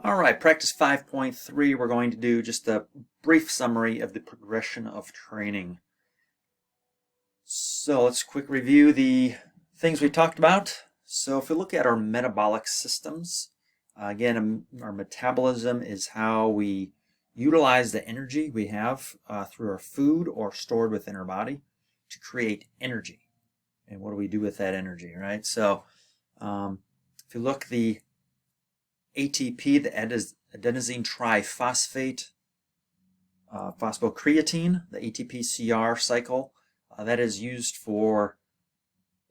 All right, practice 5.3, we're going to do just a brief summary of the progression of training. So let's quick review the things we talked about. So if we look at our metabolic systems, again, our metabolism is how we utilize the energy we have through our food or stored within our body to create energy. And what do we do with that energy, right? So if you look, the ATP, the adenosine triphosphate phosphocreatine, the ATP-CR cycle, that is used for,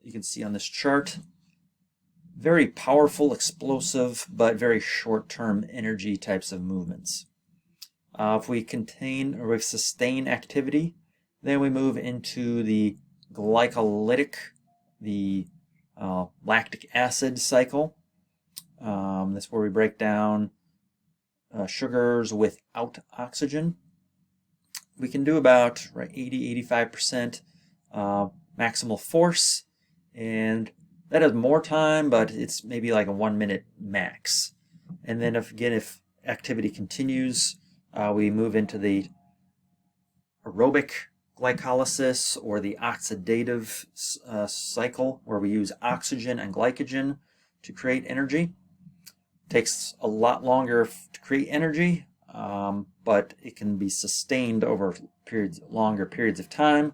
you can see on this chart, very powerful, explosive, but very short-term energy types of movements. If we contain or we sustain activity, then we move into the glycolytic, the lactic acid cycle. That's where we break down sugars without oxygen. We can do about 80-85% maximal force, and that is more time, but it's maybe like a 1 minute max. And then if activity continues, we move into the aerobic glycolysis or the oxidative cycle, where we use oxygen and glycogen to create energy. Takes a lot longer to create energy, but it can be sustained over longer periods of time,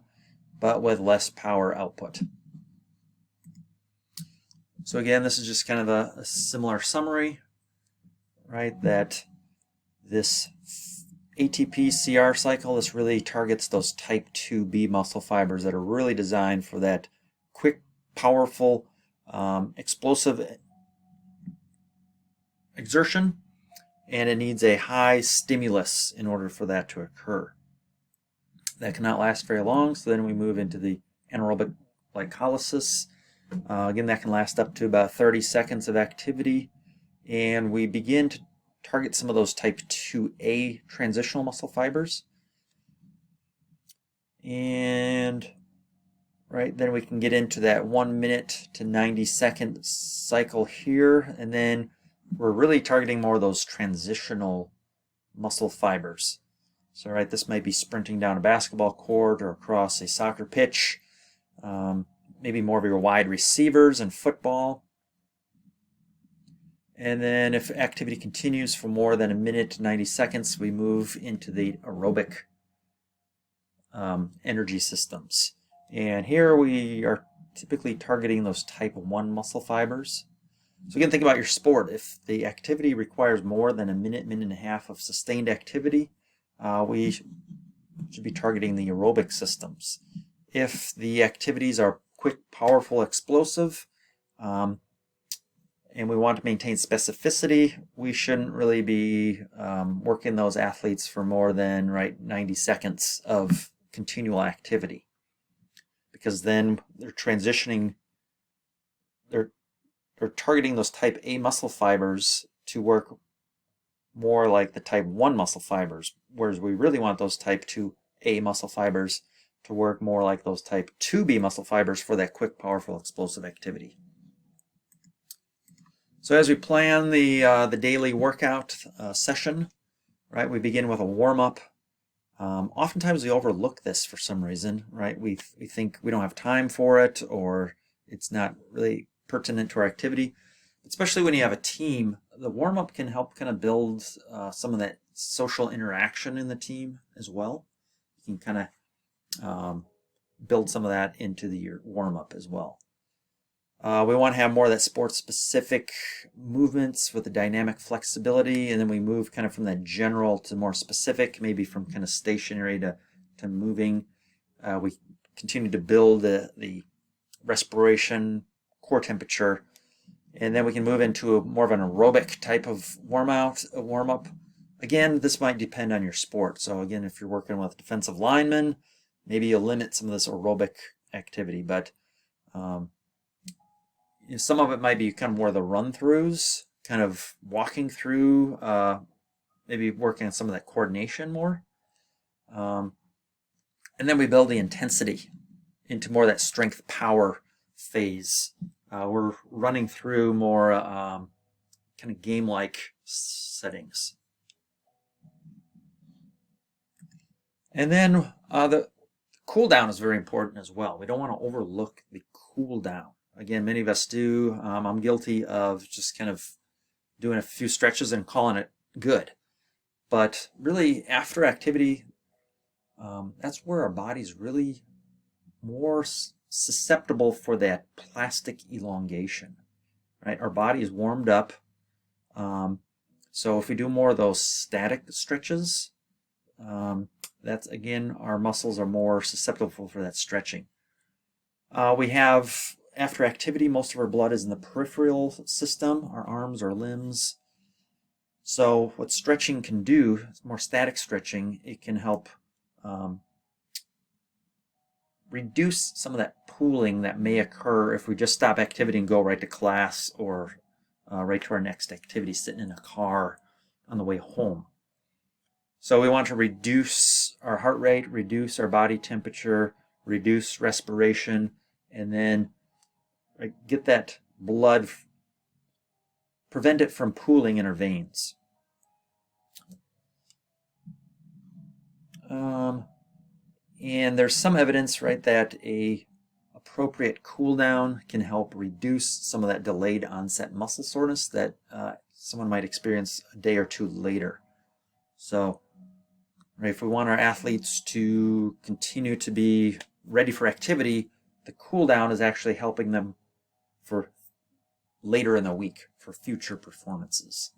but with less power output. So again, this is just kind of a similar summary, right? That this ATP-CR cycle, this really targets those type 2B muscle fibers that are really designed for that quick, powerful, explosive exertion, and it needs a high stimulus in order for that to occur. That cannot last very long, so then we move into the anaerobic glycolysis. Again, that can last up to about 30 seconds of activity, and we begin to target some of those type 2A transitional muscle fibers. And then we can get into that 1 minute to 90-second cycle here, and then we're really targeting more of those transitional muscle fibers. So this might be sprinting down a basketball court or across a soccer pitch, maybe more of your wide receivers in football. And then if activity continues for more than 1 minute to 90 seconds, we move into the aerobic energy systems. And here we are typically targeting those type 1 muscle fibers. So again, think about your sport. If the activity requires more than 1 minute, minute and a half of sustained activity, we should be targeting the aerobic systems. If the activities are quick, powerful, explosive, and we want to maintain specificity, we shouldn't really be working those athletes for more than 90 seconds of continual activity, because then they're transitioning, they're targeting those type A muscle fibers to work more like the type 1 muscle fibers, whereas we really want those type 2A muscle fibers to work more like those type 2B muscle fibers for that quick, powerful, explosive activity. So as we plan the daily workout session, we begin with a warm-up. Oftentimes we overlook this for some reason, we think we don't have time for it, or it's not really pertinent to our activity. Especially when you have a team, the warm-up can help kind of build some of that social interaction in the team as well. You can kind of build some of that into your warm-up as well. We want to have more of that sports-specific movements with the dynamic flexibility, and then we move kind of from that general to more specific, maybe from kind of stationary to moving. We continue to build the respiration, core temperature, and then we can move into more of an aerobic type of warm-up. Again, this might depend on your sport. So again, if you're working with defensive linemen, maybe you'll limit some of this aerobic activity, but some of it might be kind of more the run-throughs, kind of walking through, maybe working on some of that coordination more. And then we build the intensity into more of that strength power phase. We're running through more kind of game-like settings. And then the cool down is very important as well. We don't want to overlook the cool down. Again, many of us do. I'm guilty of just kind of doing a few stretches and calling it good. But really, after activity, that's where our body's really more susceptible for that plastic elongation, right? Our body is warmed up. So if we do more of those static stretches, that's, again, our muscles are more susceptible for that stretching. We have, after activity, most of our blood is in the peripheral system, our arms, our limbs. So what stretching can do, more static stretching, it can help reduce some of that pooling that may occur if we just stop activity and go right to class or right to our next activity, sitting in a car on the way home. So we want to reduce our heart rate, reduce our body temperature, reduce respiration, and then get that blood, prevent it from pooling in our veins. And there's some evidence, right, that a appropriate cool down can help reduce some of that delayed onset muscle soreness that someone might experience a day or two later. So, right, if we want our athletes to continue to be ready for activity, the cool down is actually helping them for later in the week for future performances.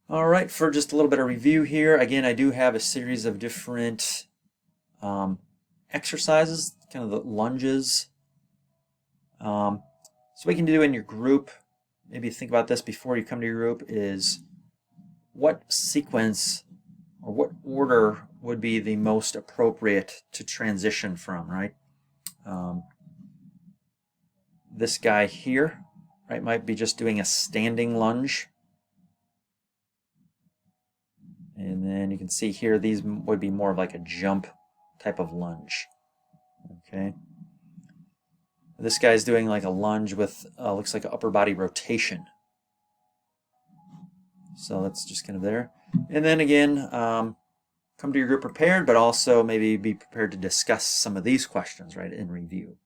All right, for just a little bit of review here, again, I do have a series of different exercises, kind of the lunges. So what you can do in your group, maybe think about this before you come to your group, is what sequence or what order would be the most appropriate to transition from, right? This guy here, right, might be just doing a standing lunge. And then you can see here, these would be more of like a jump type of lunge. Okay. This guy's doing like a lunge with, looks like an upper body rotation. So that's just kind of there. And then again, come to your group prepared, but also maybe be prepared to discuss some of these questions, right, in review.